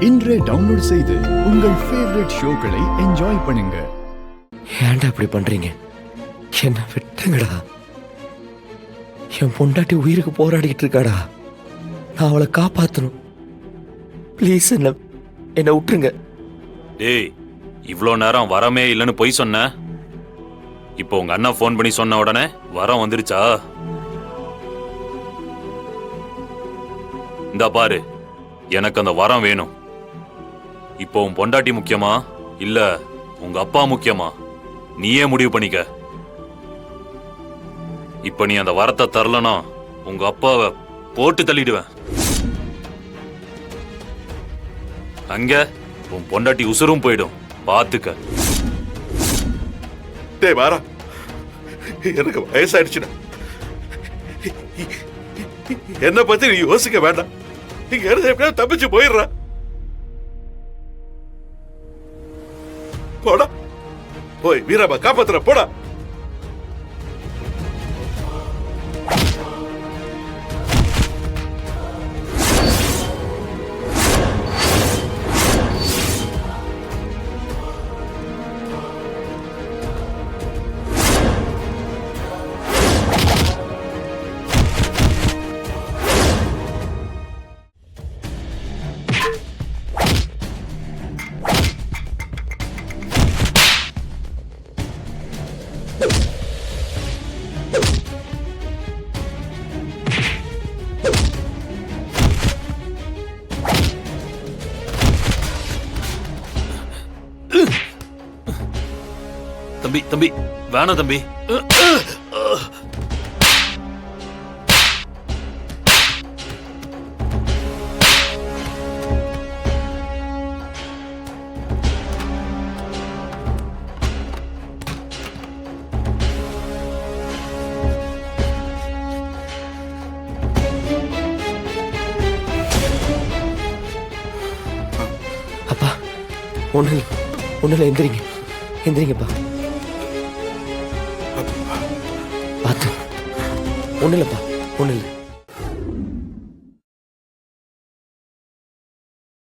இன்றே டவுன்லோட் செய்து உங்கள் ஃபேவரட் ஷோக்களை என்ஜாய் பண்ணுங்க. ஏன்டா இப்படி பண்றீங்க? என்ன விட்டுங்கடா. என் பொண்டாட்டி உயிருக்கு போராடிக்கிட்டு இருக்காடா. நான் அவளை காப்பாத்தணும். ப்ளீஸ் என்ன விட்டுருங்க. டேய், இவ்வளோ நேரம் வரமே இல்லைன்னு பொய் சொன்ன. இப்போ உங்க அண்ணா ஃபோன் பண்ணி சொன்ன உடனே வரம் வந்துருச்சா? இந்தா பாரு, எனக்கு அந்த வரம் வேணும். இப்போ உன் பொண்டாட்டி முக்கியமா இல்ல உங்க அப்பா முக்கியமா? நீயே முடிவு பண்ணிக்க. இப்ப நீ அந்த வரத்தை தரலனா உங்க அப்பாவை போட்டு தள்ளிடுவேன். அங்க உன் பொண்டாட்டி உசுரும் போயிடும், பாத்துக்க. டேய் மாறா, எனக்கு வயசாயிடுச்சுடா. என்ன பத்தி நீ யோசிக்க வேண்டாம். இங்க இருந்து எப்படியா தப்பிச்சு போயிடுற. போடா, போய் வீரம்மா காப்பாத்துற, போடா. தம்பி தம்பி, வேணாம் தம்பி. அப்பா, ஒண்ணுல எந்திரிங்கப்பா. பார்த்து ஒண்ணு இல்லப்பா, ஒண்ணு இல்லை.